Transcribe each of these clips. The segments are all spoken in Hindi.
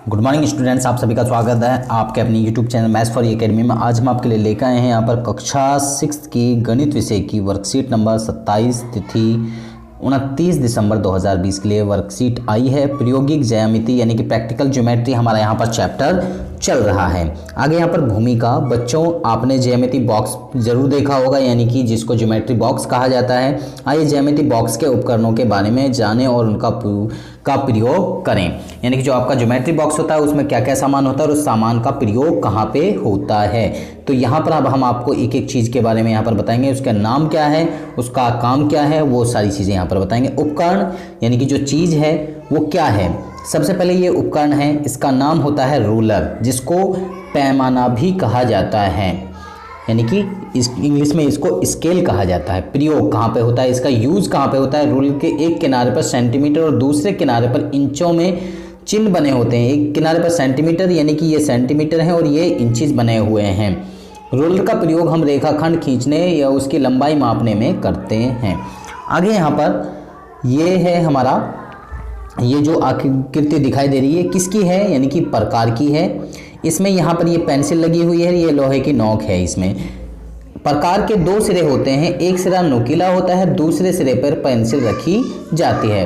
गुड मॉर्निंग स्टूडेंट्स, आप सभी का स्वागत है आपके अपनी YouTube channel maths for academy में। आज हम आपके लिए लेकर आए हैं यहाँ पर कक्षा 6 की गणित विषय की वर्कशीट नंबर 27, तिथि 29 दिसंबर 2020 के लिए वर्कशीट आई है। प्रायोगिक ज्यामिति यानी कि प्रैक्टिकल ज्योमेट्री हमारा यहाँ पर चैप्टर चल रहा है। आगे यहाँ पर भूमिका, बच्चों आपने ज्यामिति बॉक्स जरूर देखा होगा, यानी कि जिसको ज्योमेट्री बॉक्स कहा जाता है। आइए ज्यामिति बॉक्स के उपकरणों के बारे में जानें और उनका प्रयोग करें। यानी कि जो आपका ज्योमेट्री बॉक्स होता है उसमें क्या क्या सामान होता है और उस सामान का प्रयोग कहाँ पे होता है। तो यहाँ पर अब हम आपको एक एक चीज़ के बारे में यहाँ पर बताएंगे, उसका नाम क्या है, उसका काम क्या है, वो सारी चीज़ें यहाँ पर बताएंगे। उपकरण यानी कि जो चीज़ है वो क्या है। सबसे पहले ये उपकरण है, इसका नाम होता है रूलर, जिसको पैमाना भी कहा जाता है, यानी कि इंग्लिश में इसको स्केल कहा जाता है। प्रयोग कहाँ पे होता है, इसका यूज़ कहाँ पे होता है। रूलर के एक किनारे पर सेंटीमीटर और दूसरे किनारे पर इंचों में चिन्ह बने होते हैं। एक किनारे पर सेंटीमीटर यानी कि ये सेंटीमीटर है और ये इंचेस बने हुए हैं। रूलर का प्रयोग हम रेखाखंड खींचने या उसकी लंबाई मापने में करते हैं। आगे यहाँ पर ये है हमारा, ये जो आकृति दिखाई दे रही है किसकी है, यानी कि प्रकार की है। इसमें यहाँ पर ये पेंसिल लगी हुई है, ये लोहे की नोक है। इसमें प्रकार के दो सिरे होते हैं, एक सिरा नुकीला होता है, दूसरे सिरे पर पेंसिल रखी जाती है।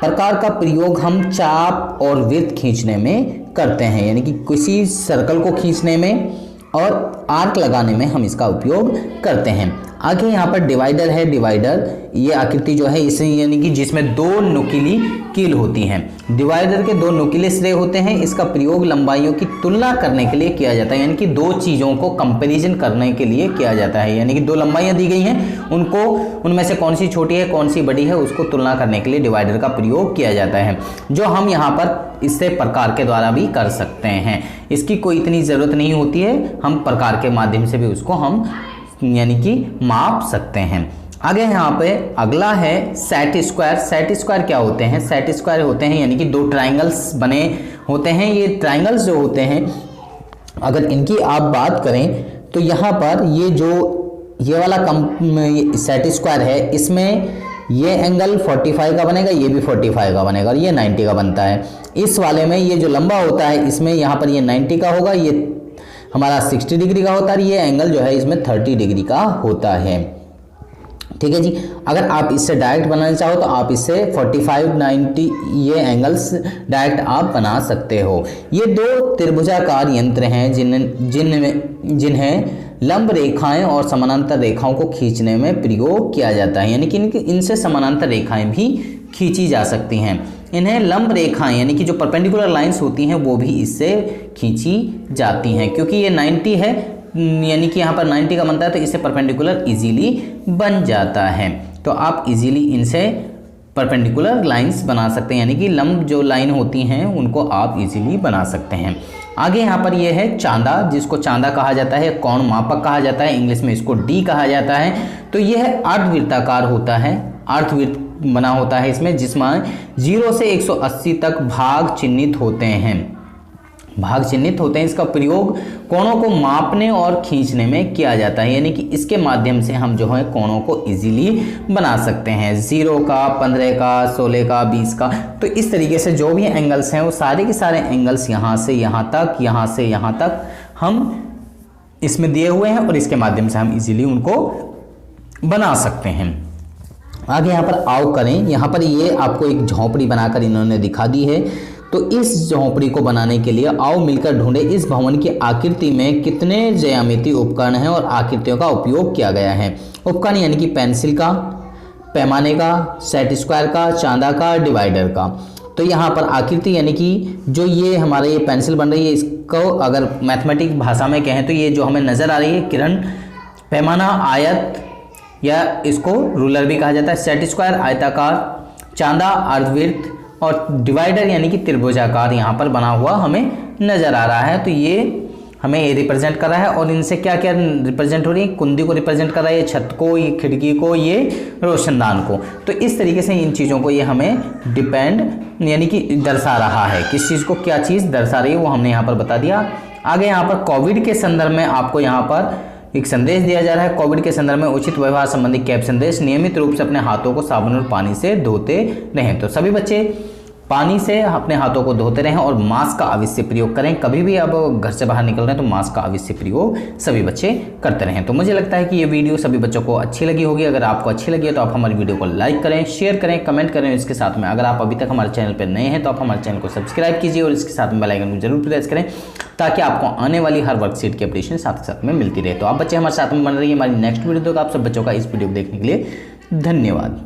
प्रकार का प्रयोग हम चाप और वृत्त खींचने में करते हैं, यानी कि किसी सर्कल को खींचने में और आर्क लगाने में हम इसका उपयोग करते हैं। आगे यहाँ पर डिवाइडर है। डिवाइडर ये आकृति जो है इसे, यानी कि जिसमें दो नुकीली कील होती हैं। डिवाइडर के दो नुकीले सिरे होते हैं। इसका प्रयोग लंबाइयों की तुलना करने के लिए किया जाता है, यानी कि दो चीज़ों को कंपैरिजन करने के लिए किया जाता है। यानी कि दो लंबाइयाँ दी गई हैं, उनको उनमें से कौन सी छोटी है कौन सी बड़ी है उसको तुलना करने के लिए डिवाइडर का प्रयोग किया जाता है, जो हम यहाँ पर इससे प्रकार के द्वारा भी कर सकते हैं। इसकी कोई इतनी ज़रूरत नहीं होती है, हम प्रकार के माध्यम से भी उसको हम यानी कि माप सकते हैं। आगे यहाँ पे अगला है सेट स्क्वायर। सेट स्क्वायर क्या होते हैं? सेट स्क्वायर होते हैं यानी कि दो ट्राइंगल्स बने होते हैं। ये ट्राइंगल्स जो होते हैं, अगर इनकी आप बात करें तो यहाँ पर ये वाला सेट स्क्वायर है, इसमें ये एंगल 45 का बनेगा, ये भी 45 का बनेगा और ये 90 का बनता है। इस वाले में ये जो लंबा होता है इसमें यहाँ पर ये 90 का होगा, ये हमारा 60 डिग्री का होता है, ये एंगल जो है इसमें 30 डिग्री का होता है। ठीक है जी। अगर आप इससे डायरेक्ट बनाना चाहो तो आप इससे 45, 90 ये एंगल्स डायरेक्ट आप बना सकते हो। ये दो त्रिभुजाकार यंत्र हैं जिन्हें लंब रेखाएं और समानांतर रेखाओं को खींचने में प्रयोग किया जाता है, यानी कि इनसे समानांतर रेखाएं भी खींची जा सकती हैं। इन्हें लंब रेखाएं यानी कि जो परपेंडिकुलर लाइंस होती हैं वो भी इससे खींची जाती हैं। क्योंकि ये 90 है, यानी कि यहाँ पर 90 का बनता है तो इससे परपेंडिकुलर इजीली बन जाता है। तो आप इजीली इनसे परपेंडिकुलर लाइंस बना सकते हैं, यानी कि लंब जो लाइन होती हैं उनको आप इजीली बना सकते हैं। आगे यहाँ पर ये है चांदा, जिसको चांदा कहा जाता है, कोण मापक कहा जाता है, इंग्लिश में इसको डी कहा जाता है। तो यह अर्धवृत्ताकार होता है, अर्धवृत्त बना होता है इसमें, जिसमें 0 से 180 तक भाग चिन्हित होते हैं। इसका प्रयोग कोणों को मापने और खींचने में किया जाता है, यानी कि इसके माध्यम से हम जो है कोणों को इजीली बना सकते हैं। 0 का, 15 का, 16 का, 20 का। तो इस तरीके से जो भी एंगल्स हैं वो सारे के सारे एंगल्स यहाँ से यहाँ तक, यहाँ से यहाँ तक हम इसमें दिए हुए हैं और इसके माध्यम से हम इजीली उनको बना सकते हैं। आगे यहाँ पर आओ करें। यहाँ पर ये आपको एक झोंपड़ी बनाकर इन्होंने दिखा दी है। तो इस झोंपड़ी को बनाने के लिए आओ मिलकर ढूंढे इस भवन की आकृति में कितने ज्यामितीय उपकरण हैं और आकृतियों का उपयोग किया गया है। उपकरण यानी कि पेंसिल का, पैमाने का, सेट स्क्वायर का, चांदा का, डिवाइडर का। तो यहाँ पर आकृति यानी कि जो ये हमारा ये पेंसिल बन रही है, इसको अगर मैथमेटिक भाषा में कहें तो ये जो हमें नज़र आ रही है किरण, पैमाना आयत या इसको रूलर भी कहा जाता है, सेट स्क्वायर आयताकार, चांदा अर्धवृत्त और डिवाइडर यानी कि त्रिभुजाकार यहाँ पर बना हुआ हमें नज़र आ रहा है। तो ये हमें ये रिप्रेजेंट कर रहा है और इनसे क्या क्या रिप्रेजेंट हो रही है, कुंडी को रिप्रेजेंट कर रहा है, ये छत को, ये खिड़की को, ये रोशनदान को। तो इस तरीके से इन चीज़ों को ये हमें डिपेंड यानी कि दर्शा रहा है, किस चीज़ को क्या चीज़ दर्शा रही है वो हमने यहाँ पर बता दिया। आगे यहाँ पर कोविड के संदर्भ में आपको यहाँ पर एक संदेश दिया जा रहा है। कोविड के संदर्भ में उचित व्यवहार संबंधी कैप संदेश, नियमित रूप से अपने हाथों को साबुन और पानी से धोते रहें। तो सभी बच्चे पानी से अपने हाथों को धोते रहें और मास्क का अवश्य प्रयोग करें। कभी भी अब घर से बाहर निकल रहे हैं तो मास्क का अवश्य प्रयोग सभी बच्चे करते रहें। तो मुझे लगता है कि ये वीडियो सभी बच्चों को अच्छी लगी होगी। अगर आपको अच्छी लगी है तो आप हमारी वीडियो को लाइक करें, शेयर करें, कमेंट करें। इसके साथ में अगर आप अभी तक हमारे चैनल पर नए हैं तो आप हमारे चैनल को सब्सक्राइब कीजिए और इसके साथ में बेल आइकन को जरूर प्रेस करें ताकि आपको आने वाली हर वर्कशीट की अपडेशन साथ साथ में मिलती रहे। तो आप बच्चे हमारे साथ में बन रही है। हमारी नेक्स्ट वीडियो तक आप सब बच्चों का इस वीडियो को देखने के लिए धन्यवाद।